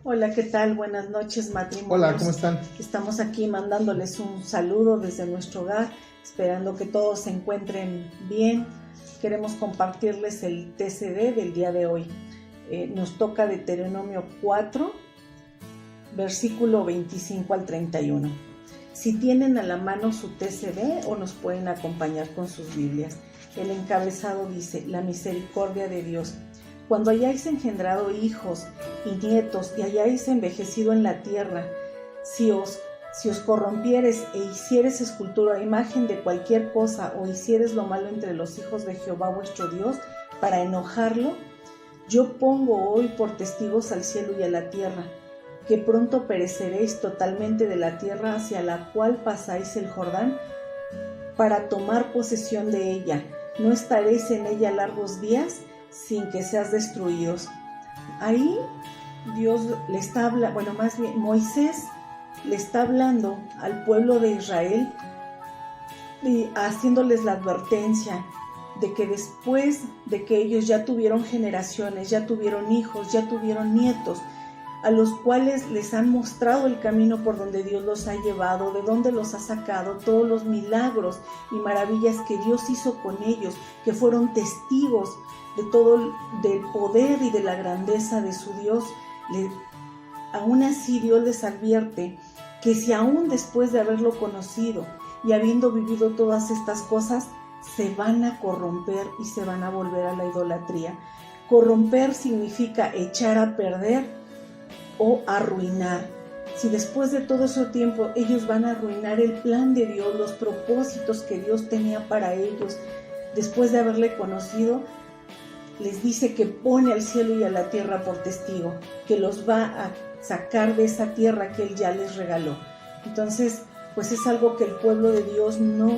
Hola, ¿qué tal? Buenas noches, matrimonios. Hola, ¿cómo están? Estamos aquí mandándoles un saludo desde nuestro hogar, esperando que todos se encuentren bien. Queremos compartirles el TCD del día de hoy. Nos toca Deuteronomio 4, versículo 25 al 31. Si tienen a la mano su TCD o nos pueden acompañar con sus Biblias. El encabezado dice: la misericordia de Dios. Cuando hayáis engendrado hijos y nietos y hayáis envejecido en la tierra, si os corrompieres e hicieres escultura a imagen de cualquier cosa o hicieres lo malo entre los hijos de Jehová vuestro Dios para enojarlo, yo pongo hoy por testigos al cielo y a la tierra, que pronto pereceréis totalmente de la tierra hacia la cual pasáis el Jordán para tomar posesión de ella. No estaréis en ella largos días sin que seas destruidos. Ahí Dios le está hablando, Moisés le está hablando al pueblo de Israel y haciéndoles la advertencia de que después de que ellos ya tuvieron generaciones, ya tuvieron hijos, ya tuvieron nietos, a los cuales les han mostrado el camino por donde Dios los ha llevado, de donde los ha sacado, todos los milagros y maravillas que Dios hizo con ellos, que fueron testigos de todo, del poder y de la grandeza de su Dios. Aún así Dios les advierte que si aún después de haberlo conocido y habiendo vivido todas estas cosas, se van a corromper y se van a volver a la idolatría. Corromper significa echar a perder o arruinar. Si después de todo ese tiempo ellos van a arruinar el plan de Dios, los propósitos que Dios tenía para ellos, después de haberle conocido, les dice que pone al cielo y a la tierra por testigo, que los va a sacar de esa tierra que Él ya les regaló. Entonces, pues es algo que el pueblo de Dios no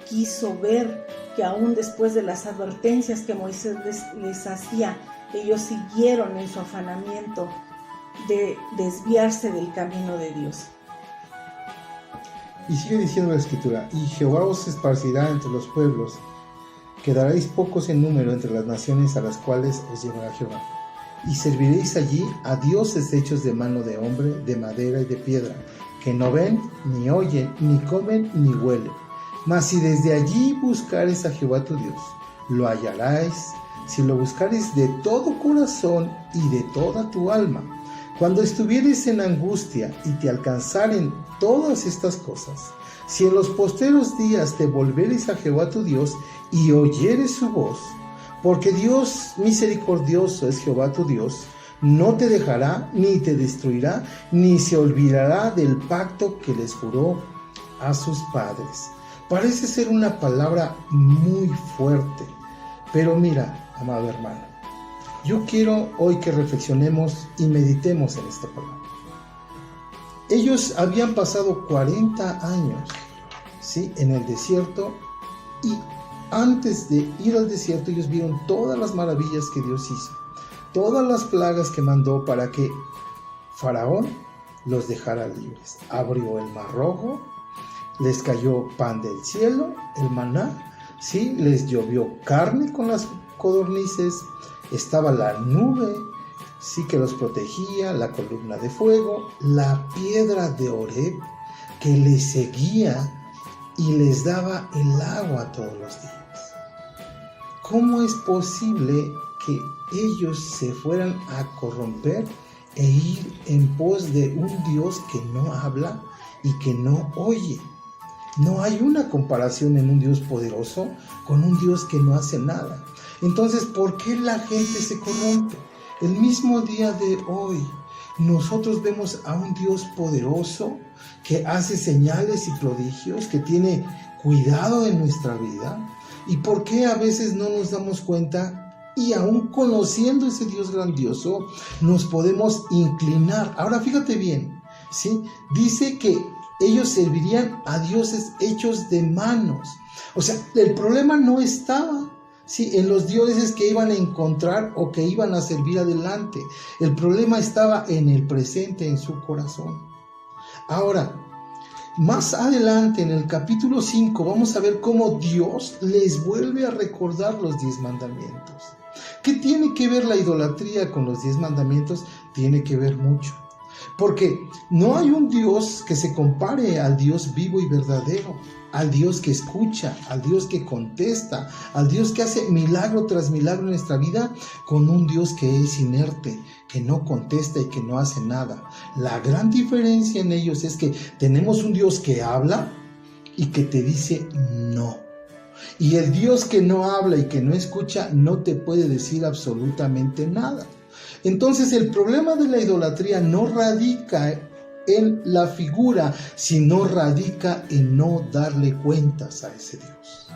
quiso ver, que aún después de las advertencias que Moisés les hacía, ellos siguieron en su afanamiento de desviarse del camino de Dios. Y sigue diciendo la Escritura: y Jehová os esparcirá entre los pueblos, quedaréis pocos en número entre las naciones a las cuales os llevará Jehová, y serviréis allí a dioses hechos de mano de hombre, de madera y de piedra, que no ven, ni oyen, ni comen, ni huelen. Mas si desde allí buscareis a Jehová tu Dios, lo hallaréis, si lo buscareis de todo corazón y de toda tu alma. Cuando estuvieres en angustia y te alcanzaren todas estas cosas, si en los postreros días te volveres a Jehová tu Dios y oyeres su voz, porque Dios misericordioso es Jehová tu Dios, no te dejará ni te destruirá, ni se olvidará del pacto que les juró a sus padres. Parece ser una palabra muy fuerte, pero mira, amado hermano, yo quiero hoy que reflexionemos y meditemos en esta palabra. Ellos habían pasado 40 años, ¿sí?, en el desierto, y antes de ir al desierto ellos vieron todas las maravillas que Dios hizo, todas las plagas que mandó para que Faraón los dejara libres. Abrió el mar rojo, les cayó pan del cielo, el maná, ¿sí?, les llovió carne con las codornices, estaba la nube, sí, que los protegía, la columna de fuego, la piedra de Oreb que les seguía y les daba el agua todos los días. ¿Cómo es posible que ellos se fueran a corromper e ir en pos de un Dios que no habla y que no oye? No hay una comparación en un Dios poderoso con un Dios que no hace nada. Entonces, ¿por qué la gente se corrompe? El mismo día de hoy, nosotros vemos a un Dios poderoso que hace señales y prodigios, que tiene cuidado de nuestra vida. ¿Y por qué a veces no nos damos cuenta? Y aún conociendo ese Dios grandioso, nos podemos inclinar. Ahora fíjate bien, ¿sí? Dice que ellos servirían a dioses hechos de manos. O sea, el problema no estaba, ¿sí?, en los dioses que iban a encontrar o que iban a servir adelante. El problema estaba en el presente, en su corazón. Ahora, más adelante en el capítulo 5 vamos a ver cómo Dios les vuelve a recordar los 10 mandamientos. ¿Qué tiene que ver la idolatría con los 10 mandamientos? tiene que ver mucho. Porque no hay un Dios que se compare al Dios vivo y verdadero, al Dios que escucha, al Dios que contesta, al Dios que hace milagro tras milagro en nuestra vida, con un Dios que es inerte, que no contesta y que no hace nada. La gran diferencia en ellos es que tenemos un Dios que habla y que te dice no. Y el Dios que no habla y que no escucha no te puede decir absolutamente nada. Entonces el problema de la idolatría no radica en la figura, sino radica en no darle cuentas a ese Dios.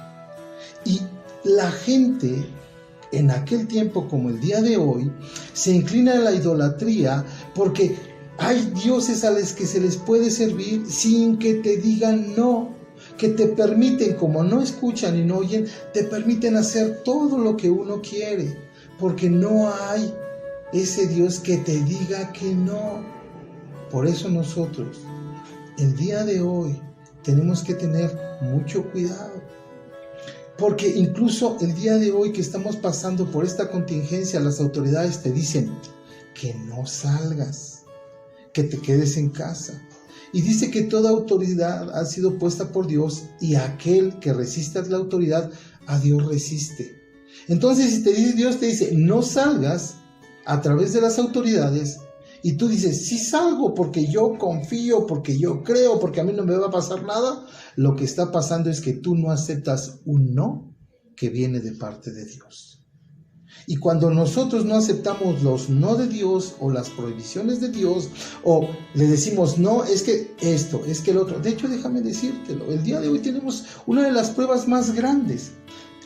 Y la gente en aquel tiempo como el día de hoy se inclina a la idolatría porque hay dioses a los que se les puede servir sin que te digan no, que te permiten, como no escuchan y no oyen, te permiten hacer todo lo que uno quiere, porque no hay ese Dios que te diga que no. Por eso nosotros, el día de hoy, tenemos que tener mucho cuidado. Porque incluso el día de hoy que estamos pasando por esta contingencia, las autoridades te dicen que no salgas, que te quedes en casa. Y dice que toda autoridad ha sido puesta por Dios y aquel que resiste a la autoridad, a Dios resiste. Entonces, si Dios te dice no salgas a través de las autoridades, y tú dices, sí salgo porque yo confío, porque yo creo, porque a mí no me va a pasar nada, lo que está pasando es que tú no aceptas un no que viene de parte de Dios. Y cuando nosotros no aceptamos los no de Dios o las prohibiciones de Dios, o le decimos no, es que esto, es que el otro. De hecho, déjame decírtelo, el día de hoy tenemos una de las pruebas más grandes.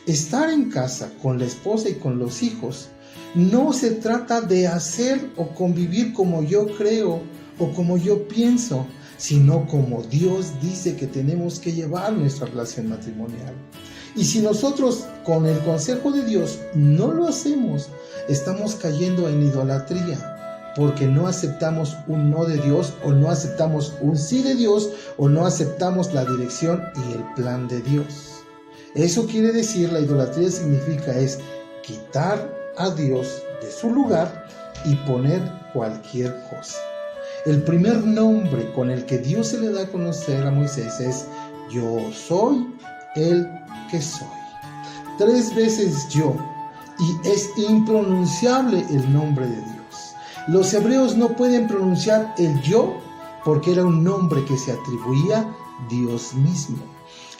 Estar en casa con la esposa y con los hijos no se trata de hacer o convivir como yo creo o como yo pienso, sino como Dios dice que tenemos que llevar nuestra relación matrimonial. Y si nosotros con el consejo de Dios no lo hacemos, estamos cayendo en idolatría, porque no aceptamos un no de Dios, o no aceptamos un sí de Dios, o no aceptamos la dirección y el plan de Dios. Eso quiere decir, la idolatría significa es quitar a Dios de su lugar y poner cualquier cosa. El primer nombre con el que Dios se le da a conocer a Moisés es yo soy el que soy. 3 veces yo, y es impronunciable el nombre de Dios. Los hebreos no pueden pronunciar el yo porque era un nombre que se atribuía a Dios mismo.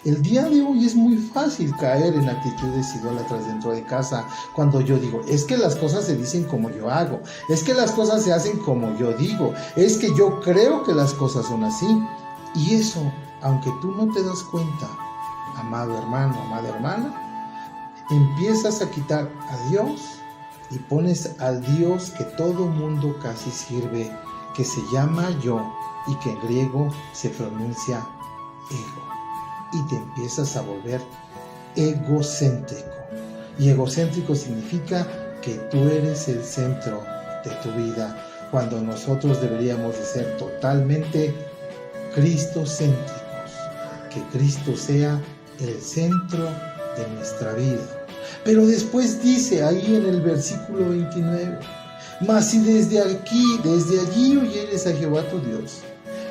El día de hoy es muy fácil caer en actitudes idólatras dentro de casa cuando yo digo, es que las cosas se dicen como yo hago, es que las cosas se hacen como yo digo, es que yo creo que las cosas son así. Y eso, aunque tú no te das cuenta, amado hermano, amada hermana, empiezas a quitar a Dios y pones al Dios que todo mundo casi sirve, que se llama yo y que en griego se pronuncia ego. Y te empiezas a volver egocéntrico. Y egocéntrico significa que tú eres el centro de tu vida, cuando nosotros deberíamos de ser totalmente cristocéntricos. Que Cristo sea el centro de nuestra vida. Pero después dice ahí en el versículo 29, mas si desde allí oyeres a Jehová tu Dios,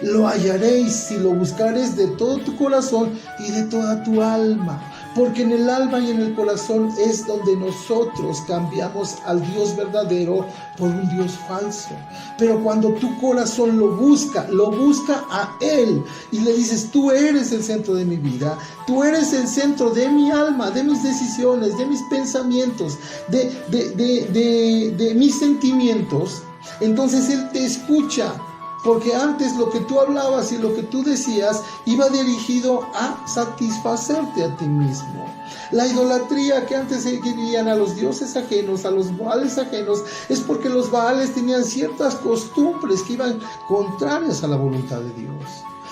lo hallaréis si lo buscares de todo tu corazón y de toda tu alma, porque en el alma y en el corazón es donde nosotros cambiamos al Dios verdadero por un Dios falso. Pero cuando tu corazón lo busca a Él y le dices, tú eres el centro de mi vida, tú eres el centro de mi alma, de mis decisiones, de mis pensamientos, de mis sentimientos, entonces Él te escucha. Porque antes lo que tú hablabas y lo que tú decías iba dirigido a satisfacerte a ti mismo. La idolatría que antes seguían a los dioses ajenos, a los baales ajenos, es porque los baales tenían ciertas costumbres que iban contrarias a la voluntad de Dios.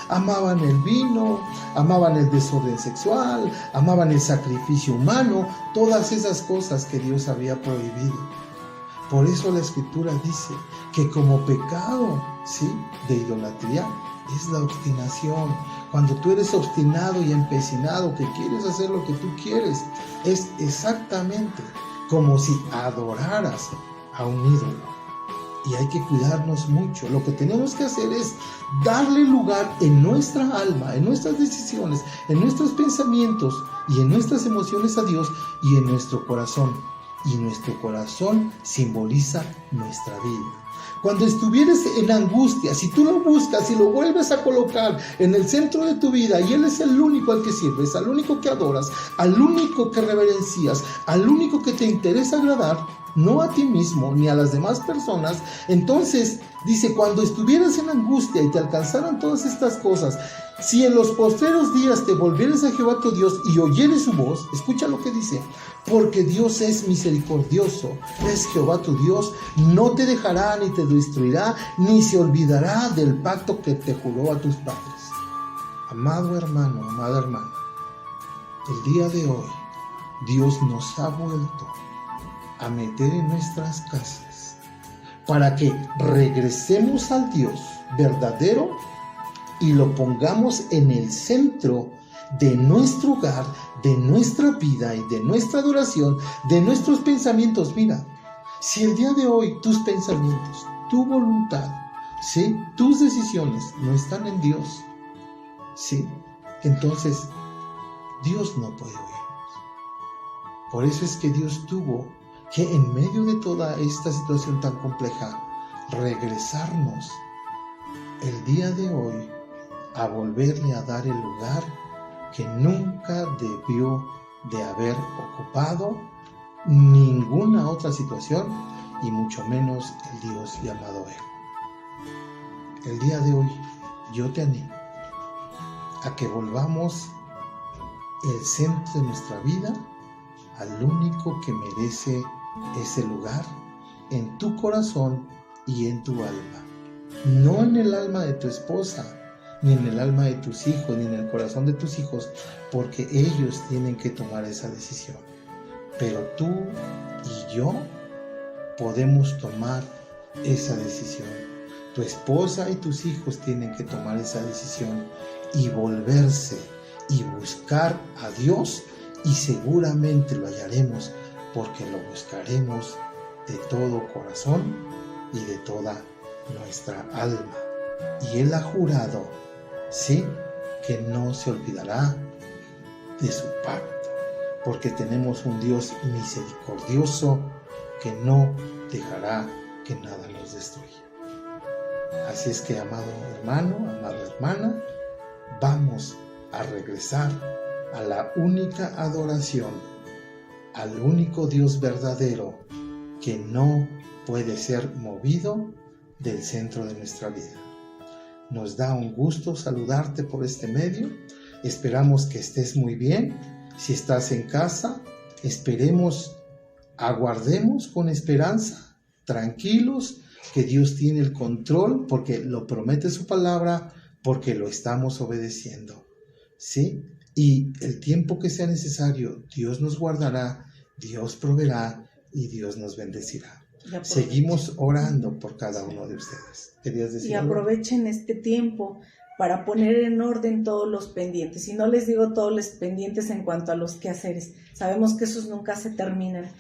Amaban el vino, amaban el desorden sexual, amaban el sacrificio humano, todas esas cosas que Dios había prohibido. Por eso la Escritura dice que como pecado, ¿sí?, de idolatría es la obstinación. Cuando tú eres obstinado y empecinado, que quieres hacer lo que tú quieres, es exactamente como si adoraras a un ídolo. y hay que cuidarnos mucho. Lo que tenemos que hacer es darle lugar en nuestra alma, en nuestras decisiones, en nuestros pensamientos y en nuestras emociones a Dios y en nuestro corazón. Y nuestro corazón simboliza nuestra vida. Cuando estuvieres en angustia, si tú lo buscas y lo vuelves a colocar en el centro de tu vida, y Él es el único al que sirves, al único que adoras, al único que reverencias, al único que te interesa agradar, no a ti mismo ni a las demás personas, entonces dice, cuando estuvieras en angustia y te alcanzaran todas estas cosas, si en los postreros días te volvieres a Jehová tu Dios y oyeres su voz, escucha lo que dice, porque Dios es misericordioso, es Jehová tu Dios, no te dejará ni te destruirá, ni se olvidará del pacto que te juró a tus padres. Amado hermano, amada hermana, el día de hoy Dios nos ha vuelto a meter en nuestras casas para que regresemos al Dios verdadero y lo pongamos en el centro de nuestro hogar, de nuestra vida y de nuestra adoración, de nuestros pensamientos. Mira, si el día de hoy tus pensamientos, tu voluntad, ¿sí?, tus decisiones no están en Dios, ¿sí?, entonces Dios no puede oírnos. Por eso es que Dios tuvo que en medio de toda esta situación tan compleja, regresarnos el día de hoy a volverle a dar el lugar que nunca debió de haber ocupado ninguna otra situación y mucho menos el Dios llamado ego. El día de hoy yo te animo a que volvamos el centro de nuestra vida al único que merece ese lugar en tu corazón y en tu alma, no en el alma de tu esposa, ni en el alma de tus hijos, ni en el corazón de tus hijos, porque ellos tienen que tomar esa decisión. Pero tú y yo podemos tomar esa decisión. Tu esposa y tus hijos tienen que tomar esa decisión y volverse y buscar a Dios, y seguramente lo hallaremos, porque lo buscaremos de todo corazón y de toda nuestra alma. Y Él ha jurado, sí, que no se olvidará de su pacto, porque tenemos un Dios misericordioso que no dejará que nada nos destruya. Así es que, amado hermano, amada hermana, vamos a regresar a la única adoración, al único Dios verdadero que no puede ser movido del centro de nuestra vida. Nos da un gusto saludarte por este medio. Esperamos que estés muy bien. Si estás en casa, aguardemos con esperanza, tranquilos, que Dios tiene el control, porque lo promete su palabra, porque lo estamos obedeciendo, ¿sí? Y el tiempo que sea necesario, Dios nos guardará, Dios proveerá y Dios nos bendecirá. Seguimos orando por cada uno de ustedes. ¿Querías decir algo? Aprovechen este tiempo para poner en orden todos los pendientes. Y no les digo todos los pendientes en cuanto a los quehaceres. Sabemos que esos nunca se terminan.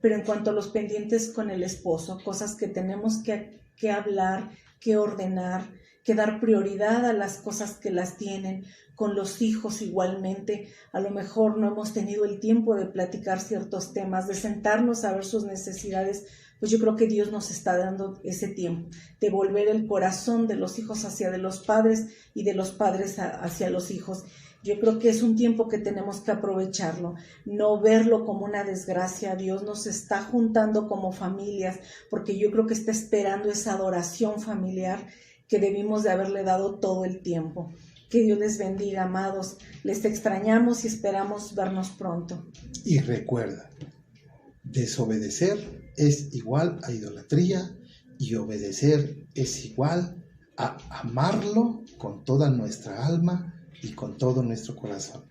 Pero en cuanto a los pendientes con el esposo, cosas que tenemos que hablar, que ordenar, que dar prioridad a las cosas que las tienen, con los hijos igualmente. A lo mejor no hemos tenido el tiempo de platicar ciertos temas, de sentarnos a ver sus necesidades, pues yo creo que Dios nos está dando ese tiempo de volver el corazón de los hijos hacia de los padres y de los padres hacia los hijos. Yo creo que es un tiempo que tenemos que aprovecharlo, no verlo como una desgracia. Dios nos está juntando como familias, porque yo creo que está esperando esa adoración familiar que debimos de haberle dado todo el tiempo. Que Dios les bendiga, amados. Les extrañamos y esperamos vernos pronto. Y recuerda, desobedecer es igual a idolatría, y obedecer es igual a amarlo con toda nuestra alma y con todo nuestro corazón.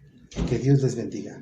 Que Dios les bendiga.